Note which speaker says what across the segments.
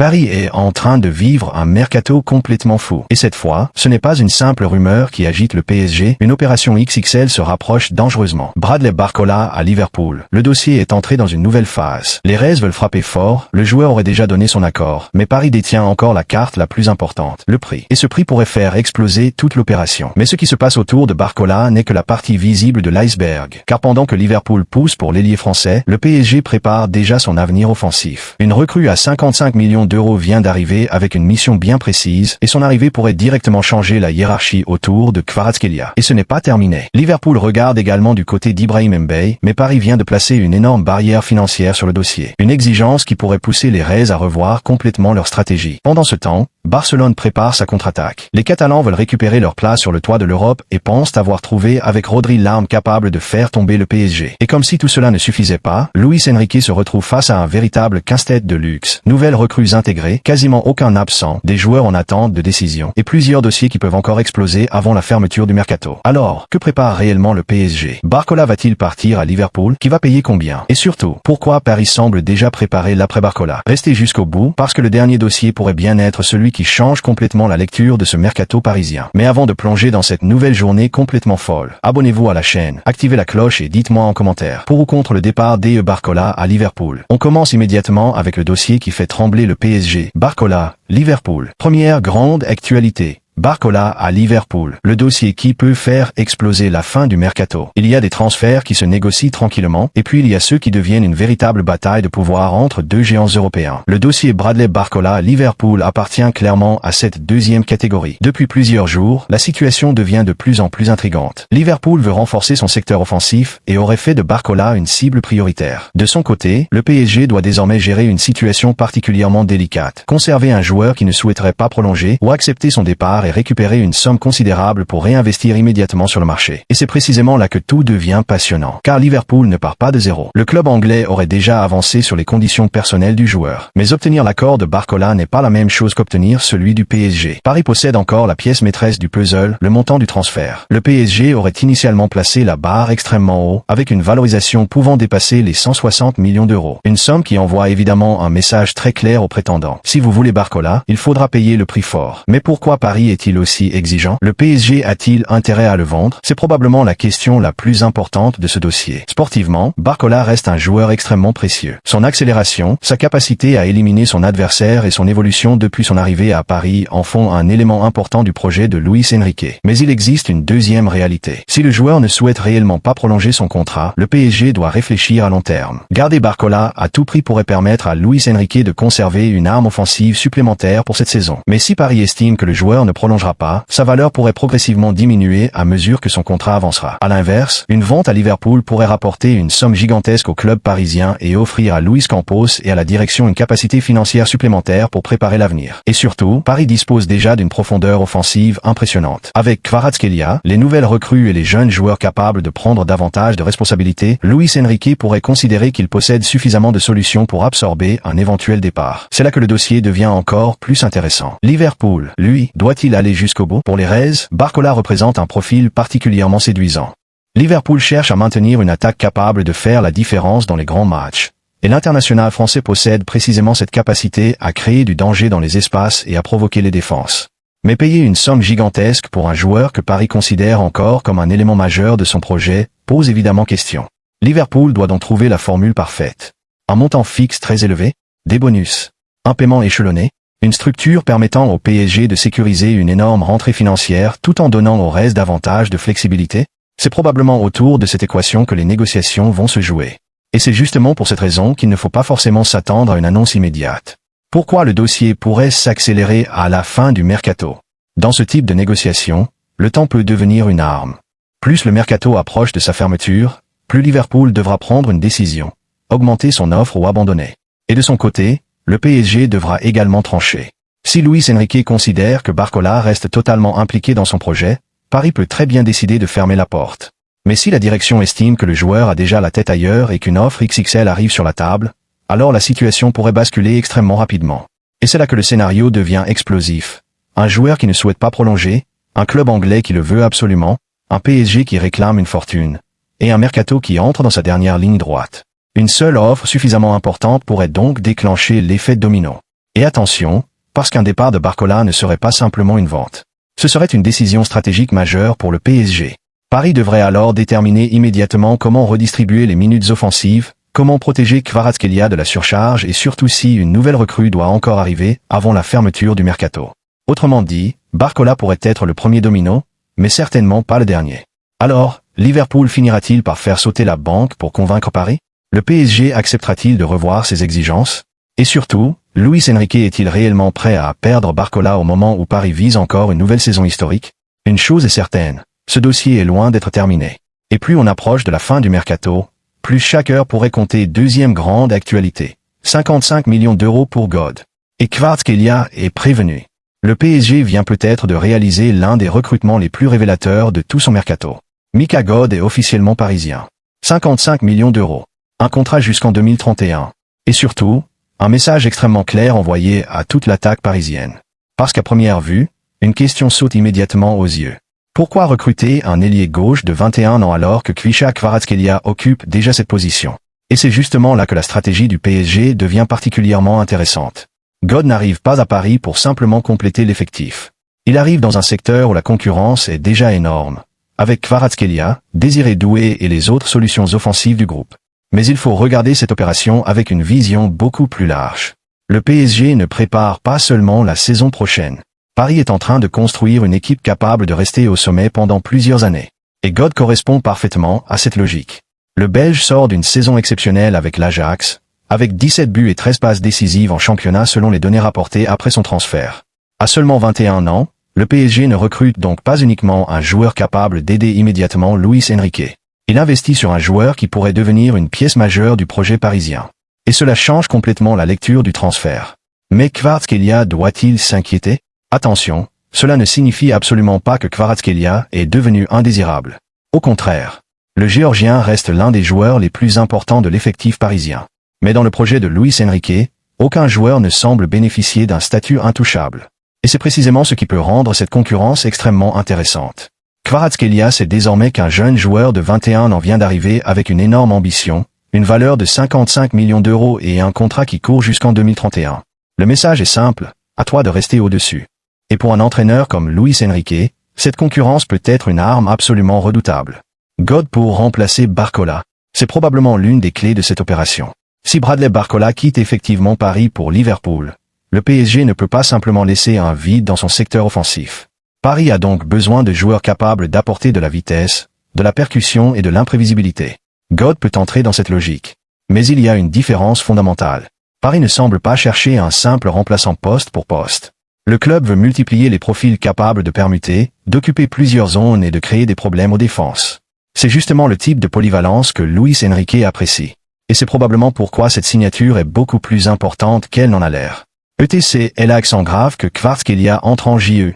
Speaker 1: Paris est en train de vivre un mercato complètement fou. Et cette fois, ce n'est pas une simple rumeur qui agite le PSG, une opération XXL se rapproche dangereusement. Bradley Barcola à Liverpool. Le dossier est entré dans une nouvelle phase. Les Reds veulent frapper fort, le joueur aurait déjà donné son accord, mais Paris détient encore la carte la plus importante, le prix. Et ce prix pourrait faire exploser toute l'opération. Mais ce qui se passe autour de Barcola n'est que la partie visible de l'iceberg. Car pendant que Liverpool pousse pour l'ailier français, le PSG prépare déjà son avenir offensif. Une recrue à 55 millions d'euros vient d'arriver avec une mission bien précise, et son arrivée pourrait directement changer la hiérarchie autour de Kvaratskhelia. Et ce n'est pas terminé. Liverpool regarde également du côté d'Ibrahim Mbaye, mais Paris vient de placer une énorme barrière financière sur le dossier. Une exigence qui pourrait pousser les Reds à revoir complètement leur stratégie. Pendant ce temps, Barcelone prépare sa contre-attaque. Les Catalans veulent récupérer leur place sur le toit de l'Europe et pensent avoir trouvé avec Rodri l'arme capable de faire tomber le PSG. Et comme si tout cela ne suffisait pas, Luis Enrique se retrouve face à un véritable casse-tête de luxe. Nouvelles recrues intégrées, quasiment aucun absent, des joueurs en attente de décision, et plusieurs dossiers qui peuvent encore exploser avant la fermeture du mercato. Alors, que prépare réellement le PSG? Barcola va-t-il partir à Liverpool? Qui va payer combien? Et surtout, pourquoi Paris semble déjà préparer l'après-Barcola? Restez jusqu'au bout, parce que le dernier dossier pourrait bien être celui qui change complètement la lecture de ce mercato parisien. Mais avant de plonger dans cette nouvelle journée complètement folle, abonnez-vous à la chaîne, activez la cloche et dites-moi en commentaire pour ou contre le départ d'E. Barcola à Liverpool. On commence immédiatement avec le dossier qui fait trembler le PSG. Barcola, Liverpool. Première grande actualité. Barcola à Liverpool. Le dossier qui peut faire exploser la fin du mercato. Il y a des transferts qui se négocient tranquillement, et puis il y a ceux qui deviennent une véritable bataille de pouvoir entre deux géants européens. Le dossier Bradley Barcola à Liverpool appartient clairement à cette deuxième catégorie. Depuis plusieurs jours, la situation devient de plus en plus intrigante. Liverpool veut renforcer son secteur offensif et aurait fait de Barcola une cible prioritaire. De son côté, le PSG doit désormais gérer une situation particulièrement délicate. Conserver un joueur qui ne souhaiterait pas prolonger ou accepter son départ et récupérer une somme considérable pour réinvestir immédiatement sur le marché. Et c'est précisément là que tout devient passionnant. Car Liverpool ne part pas de zéro. Le club anglais aurait déjà avancé sur les conditions personnelles du joueur. Mais obtenir l'accord de Barcola n'est pas la même chose qu'obtenir celui du PSG. Paris possède encore la pièce maîtresse du puzzle, le montant du transfert. Le PSG aurait initialement placé la barre extrêmement haut, avec une valorisation pouvant dépasser les 160 millions d'euros. Une somme qui envoie évidemment un message très clair aux prétendants. Si vous voulez Barcola, il faudra payer le prix fort. Mais pourquoi Paris est-il aussi exigeant? Le PSG a-t-il intérêt à le vendre? C'est probablement la question la plus importante de ce dossier. Sportivement, Barcola reste un joueur extrêmement précieux. Son accélération, sa capacité à éliminer son adversaire et son évolution depuis son arrivée à Paris en font un élément important du projet de Luis Enrique. Mais il existe une deuxième réalité. Si le joueur ne souhaite réellement pas prolonger son contrat, le PSG doit réfléchir à long terme. Garder Barcola à tout prix pourrait permettre à Luis Enrique de conserver une arme offensive supplémentaire pour cette saison. Mais si Paris estime que le joueur ne prolongera pas, sa valeur pourrait progressivement diminuer à mesure que son contrat avancera. À l'inverse, une vente à Liverpool pourrait rapporter une somme gigantesque au club parisien et offrir à Luis Campos et à la direction une capacité financière supplémentaire pour préparer l'avenir. Et surtout, Paris dispose déjà d'une profondeur offensive impressionnante. Avec Kvaratskhelia, les nouvelles recrues et les jeunes joueurs capables de prendre davantage de responsabilités, Luis Enrique pourrait considérer qu'il possède suffisamment de solutions pour absorber un éventuel départ. C'est là que le dossier devient encore plus intéressant. Liverpool, lui, doit-il aller jusqu'au bout? Pour les Reds, Barcola représente un profil particulièrement séduisant. Liverpool cherche à maintenir une attaque capable de faire la différence dans les grands matchs. Et l'international français possède précisément cette capacité à créer du danger dans les espaces et à provoquer les défenses. Mais payer une somme gigantesque pour un joueur que Paris considère encore comme un élément majeur de son projet pose évidemment question. Liverpool doit donc trouver la formule parfaite. Un montant fixe très élevé, des bonus, un paiement échelonné, une structure permettant au PSG de sécuriser une énorme rentrée financière tout en donnant au reste davantage de flexibilité. C'est probablement autour de cette équation que les négociations vont se jouer. Et c'est justement pour cette raison qu'il ne faut pas forcément s'attendre à une annonce immédiate. Pourquoi le dossier pourrait s'accélérer à la fin du mercato? Dans ce type de négociation, le temps peut devenir une arme. Plus le mercato approche de sa fermeture, plus Liverpool devra prendre une décision, augmenter son offre ou abandonner. Et de son côté, le PSG devra également trancher. Si Luis Enrique considère que Barcola reste totalement impliqué dans son projet, Paris peut très bien décider de fermer la porte. Mais si la direction estime que le joueur a déjà la tête ailleurs et qu'une offre XXL arrive sur la table, alors la situation pourrait basculer extrêmement rapidement. Et c'est là que le scénario devient explosif. Un joueur qui ne souhaite pas prolonger, un club anglais qui le veut absolument, un PSG qui réclame une fortune, et un mercato qui entre dans sa dernière ligne droite. Une seule offre suffisamment importante pourrait donc déclencher l'effet domino. Et attention, parce qu'un départ de Barcola ne serait pas simplement une vente. Ce serait une décision stratégique majeure pour le PSG. Paris devrait alors déterminer immédiatement comment redistribuer les minutes offensives, comment protéger Kvaratskhelia de la surcharge et surtout si une nouvelle recrue doit encore arriver avant la fermeture du mercato. Autrement dit, Barcola pourrait être le premier domino, mais certainement pas le dernier. Alors, Liverpool finira-t-il par faire sauter la banque pour convaincre Paris? Le PSG acceptera-t-il de revoir ses exigences? Et surtout, Luis Enrique est-il réellement prêt à perdre Barcola au moment où Paris vise encore une nouvelle saison historique? Une chose est certaine, ce dossier est loin d'être terminé. Et plus on approche de la fin du mercato, plus chaque heure pourrait compter. Deuxième grande actualité. 55 millions d'euros pour God. Et Kvaratskhelia est prévenu. Le PSG vient peut-être de réaliser l'un des recrutements les plus révélateurs de tout son mercato. Mika God est officiellement parisien. 55 millions d'euros. Un contrat jusqu'en 2031. Et surtout, un message extrêmement clair envoyé à toute l'attaque parisienne. Parce qu'à première vue, une question saute immédiatement aux yeux. Pourquoi recruter un ailier gauche de 21 ans alors que Kvisha Kvaratskhelia occupe déjà cette position? Et c'est justement là que la stratégie du PSG devient particulièrement intéressante. God n'arrive pas à Paris pour simplement compléter l'effectif. Il arrive dans un secteur où la concurrence est déjà énorme, avec Kvaratskhelia, Désiré Doué et les autres solutions offensives du groupe. Mais il faut regarder cette opération avec une vision beaucoup plus large. Le PSG ne prépare pas seulement la saison prochaine. Paris est en train de construire une équipe capable de rester au sommet pendant plusieurs années. Et God correspond parfaitement à cette logique. Le Belge sort d'une saison exceptionnelle avec l'Ajax, avec 17 buts et 13 passes décisives en championnat selon les données rapportées après son transfert. À seulement 21 ans, le PSG ne recrute donc pas uniquement un joueur capable d'aider immédiatement Luis Enrique. Il investit sur un joueur qui pourrait devenir une pièce majeure du projet parisien. Et cela change complètement la lecture du transfert. Mais Kvaratskhelia doit-il s'inquiéter? Attention, cela ne signifie absolument pas que Kvaratskhelia est devenu indésirable. Au contraire, le Géorgien reste l'un des joueurs les plus importants de l'effectif parisien. Mais dans le projet de Luis Enrique, aucun joueur ne semble bénéficier d'un statut intouchable. Et c'est précisément ce qui peut rendre cette concurrence extrêmement intéressante. Kvaratskhelia sait désormais qu'un jeune joueur de 21 ans vient d'arriver avec une énorme ambition, une valeur de 55 millions d'euros et un contrat qui court jusqu'en 2031. Le message est simple, à toi de rester au-dessus. Et pour un entraîneur comme Luis Enrique, cette concurrence peut être une arme absolument redoutable. God pour remplacer Barcola, c'est probablement l'une des clés de cette opération. Si Bradley Barcola quitte effectivement Paris pour Liverpool, le PSG ne peut pas simplement laisser un vide dans son secteur offensif. Paris a donc besoin de joueurs capables d'apporter de la vitesse, de la percussion et de l'imprévisibilité. God peut entrer dans cette logique. Mais il y a une différence fondamentale. Paris ne semble pas chercher un simple remplaçant poste pour poste. Le club veut multiplier les profils capables de permuter, d'occuper plusieurs zones et de créer des problèmes aux défenses. C'est justement le type de polyvalence que Luis Enrique apprécie. Et c'est probablement pourquoi cette signature est beaucoup plus importante qu'elle n'en a l'air. ETC est l'accent grave que Kvaratskhelia entre en JE.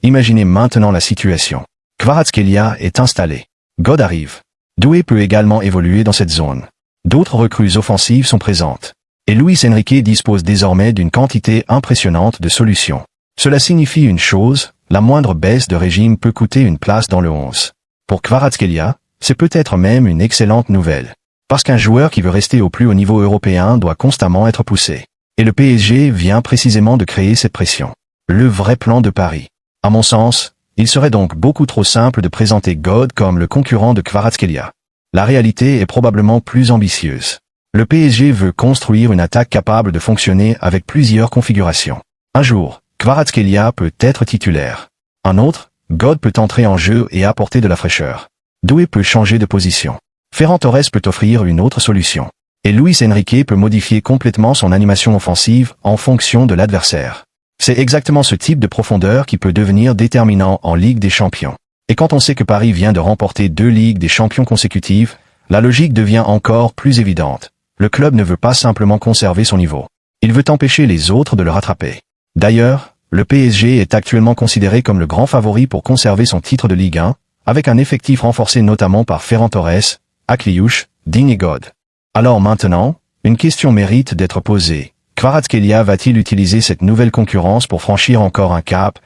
Speaker 1: Imaginez maintenant la situation. Kvaratskhelia est installé. God arrive. Doué peut également évoluer dans cette zone. D'autres recrues offensives sont présentes. Et Luis Enrique dispose désormais d'une quantité impressionnante de solutions. Cela signifie une chose, la moindre baisse de régime peut coûter une place dans le 11. Pour Kvaratskhelia, c'est peut-être même une excellente nouvelle. Parce qu'un joueur qui veut rester au plus haut niveau européen doit constamment être poussé. Et le PSG vient précisément de créer cette pression. Le vrai plan de Paris. À mon sens, il serait donc beaucoup trop simple de présenter God comme le concurrent de Kvaratskhelia. La réalité est probablement plus ambitieuse. Le PSG veut construire une attaque capable de fonctionner avec plusieurs configurations. Un jour, Kvaratskhelia peut être titulaire. Un autre, God peut entrer en jeu et apporter de la fraîcheur. Doué peut changer de position. Ferran Torres peut offrir une autre solution. Et Luis Enrique peut modifier complètement son animation offensive en fonction de l'adversaire. C'est exactement ce type de profondeur qui peut devenir déterminant en Ligue des Champions. Et quand on sait que Paris vient de remporter 2 Ligues des Champions consécutives, la logique devient encore plus évidente. Le club ne veut pas simplement conserver son niveau. Il veut empêcher les autres de le rattraper. D'ailleurs, le PSG est actuellement considéré comme le grand favori pour conserver son titre de Ligue 1, avec un effectif renforcé notamment par Ferran Torres, Akliouche, Digne et God. Alors maintenant, une question mérite d'être posée. Kvaratskhelia va-t-il utiliser cette nouvelle concurrence pour franchir encore un cap,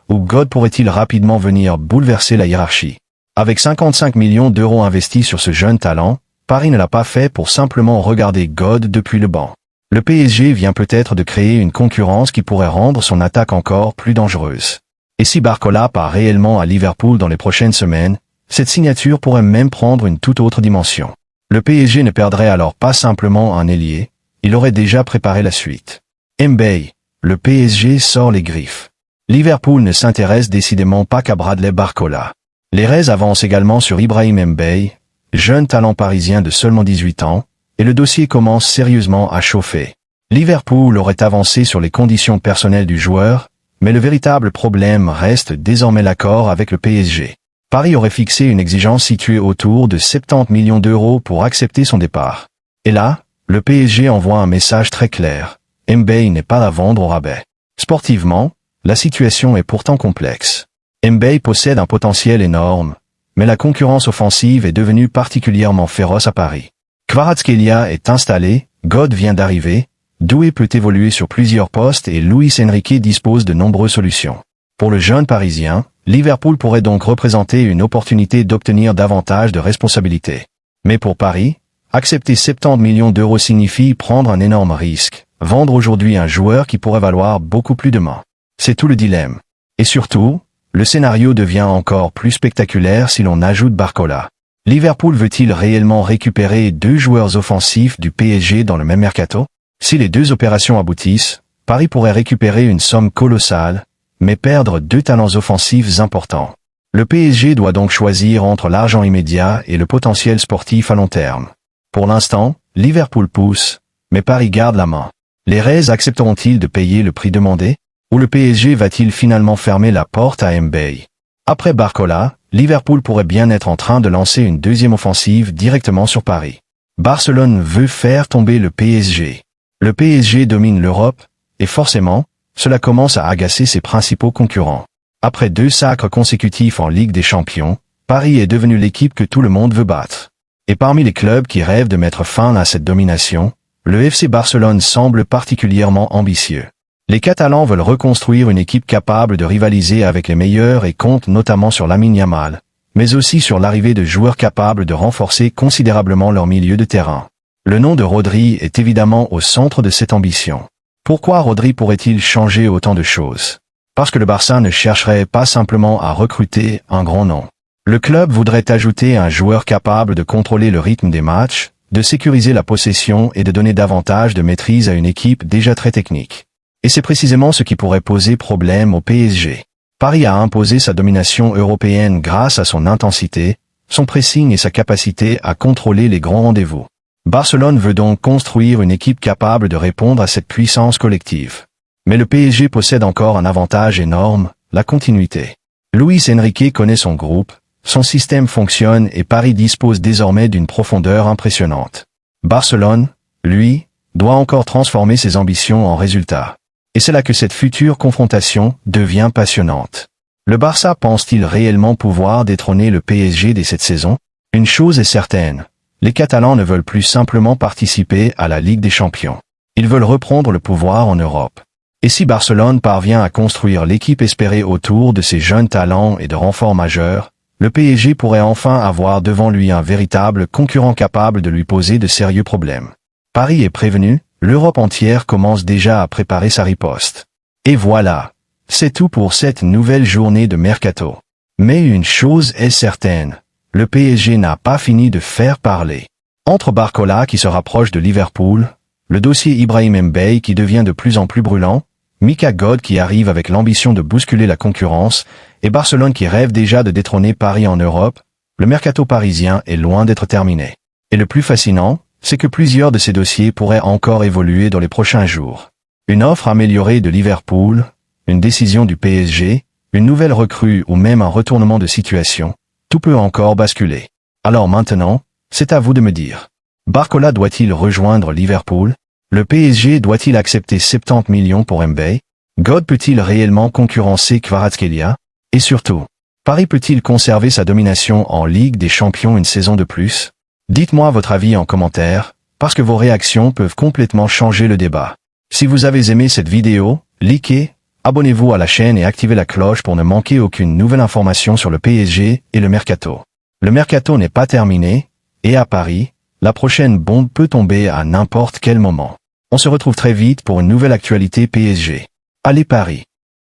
Speaker 1: ou God pourrait-il rapidement venir bouleverser la hiérarchie? Avec 55 millions d'euros investis sur ce jeune talent, Paris ne l'a pas fait pour simplement regarder God depuis le banc. Le PSG vient peut-être de créer une concurrence qui pourrait rendre son attaque encore plus dangereuse. Et si Barcola part réellement à Liverpool dans les prochaines semaines, cette signature pourrait même prendre une toute autre dimension. Le PSG ne perdrait alors pas simplement un ailier, il aurait déjà préparé la suite. Mbaye, le PSG sort les griffes. Liverpool ne s'intéresse décidément pas qu'à Bradley Barcola. Les Reds avancent également sur Ibrahim Mbaye, jeune talent parisien de seulement 18 ans, et le dossier commence sérieusement à chauffer. Liverpool aurait avancé sur les conditions personnelles du joueur, mais le véritable problème reste désormais l'accord avec le PSG. Paris aurait fixé une exigence située autour de 70 millions d'euros pour accepter son départ. Et là, le PSG envoie un message très clair. Mbaye n'est pas à vendre au rabais. Sportivement, la situation est pourtant complexe. Mbaye possède un potentiel énorme, mais la concurrence offensive est devenue particulièrement féroce à Paris. Kvaratskhelia est installé, God vient d'arriver, Doué peut évoluer sur plusieurs postes et Luis Enrique dispose de nombreuses solutions. Pour le jeune Parisien, Liverpool pourrait donc représenter une opportunité d'obtenir davantage de responsabilités. Mais pour Paris, accepter 70 millions d'euros signifie prendre un énorme risque, vendre aujourd'hui un joueur qui pourrait valoir beaucoup plus demain. C'est tout le dilemme. Et surtout, le scénario devient encore plus spectaculaire si l'on ajoute Barcola. Liverpool veut-il réellement récupérer 2 joueurs offensifs du PSG dans le même mercato? Si les 2 opérations aboutissent, Paris pourrait récupérer une somme colossale, mais perdre 2 talents offensifs importants. Le PSG doit donc choisir entre l'argent immédiat et le potentiel sportif à long terme. Pour l'instant, Liverpool pousse, mais Paris garde la main. Les Reds accepteront-ils de payer le prix demandé? Ou le PSG va-t-il finalement fermer la porte à Mbaye? Après Barcola, Liverpool pourrait bien être en train de lancer une deuxième offensive directement sur Paris. Barcelone veut faire tomber le PSG. Le PSG domine l'Europe, et forcément, cela commence à agacer ses principaux concurrents. Après 2 sacres consécutifs en Ligue des Champions, Paris est devenu l'équipe que tout le monde veut battre. Et parmi les clubs qui rêvent de mettre fin à cette domination, le FC Barcelone semble particulièrement ambitieux. Les Catalans veulent reconstruire une équipe capable de rivaliser avec les meilleurs et comptent notamment sur Lamine Yamal, mais aussi sur l'arrivée de joueurs capables de renforcer considérablement leur milieu de terrain. Le nom de Rodri est évidemment au centre de cette ambition. Pourquoi Rodri pourrait-il changer autant de choses? Parce que le Barça ne chercherait pas simplement à recruter un grand nom. Le club voudrait ajouter un joueur capable de contrôler le rythme des matchs, de sécuriser la possession et de donner davantage de maîtrise à une équipe déjà très technique. Et c'est précisément ce qui pourrait poser problème au PSG. Paris a imposé sa domination européenne grâce à son intensité, son pressing et sa capacité à contrôler les grands rendez-vous. Barcelone veut donc construire une équipe capable de répondre à cette puissance collective. Mais le PSG possède encore un avantage énorme, la continuité. Luis Enrique connaît son groupe, son système fonctionne et Paris dispose désormais d'une profondeur impressionnante. Barcelone, lui, doit encore transformer ses ambitions en résultats. Et c'est là que cette future confrontation devient passionnante. Le Barça pense-t-il réellement pouvoir détrôner le PSG dès cette saison? Une chose est certaine. Les Catalans ne veulent plus simplement participer à la Ligue des Champions. Ils veulent reprendre le pouvoir en Europe. Et si Barcelone parvient à construire l'équipe espérée autour de ses jeunes talents et de renforts majeurs, le PSG pourrait enfin avoir devant lui un véritable concurrent capable de lui poser de sérieux problèmes. Paris est prévenu, l'Europe entière commence déjà à préparer sa riposte. Et voilà, c'est tout pour cette nouvelle journée de Mercato. Mais une chose est certaine. Le PSG n'a pas fini de faire parler. Entre Barcola qui se rapproche de Liverpool, le dossier Ibrahim Mbaye qui devient de plus en plus brûlant, Mika God qui arrive avec l'ambition de bousculer la concurrence, et Barcelone qui rêve déjà de détrôner Paris en Europe, le mercato parisien est loin d'être terminé. Et le plus fascinant, c'est que plusieurs de ces dossiers pourraient encore évoluer dans les prochains jours. Une offre améliorée de Liverpool, une décision du PSG, une nouvelle recrue ou même un retournement de situation, tout peut encore basculer. Alors maintenant, c'est à vous de me dire. Barcola doit-il rejoindre Liverpool? Le PSG doit-il accepter 70 millions pour Mbaye? God peut-il réellement concurrencer Kvaratskhelia? Et surtout, Paris peut-il conserver sa domination en Ligue des Champions une saison de plus? Dites-moi votre avis en commentaire, parce que vos réactions peuvent complètement changer le débat. Si vous avez aimé cette vidéo, likez, abonnez-vous à la chaîne et activez la cloche pour ne manquer aucune nouvelle information sur le PSG et le mercato. Le mercato n'est pas terminé, et à Paris, la prochaine bombe peut tomber à n'importe quel moment. On se retrouve très vite pour une nouvelle actualité PSG. Allez Paris!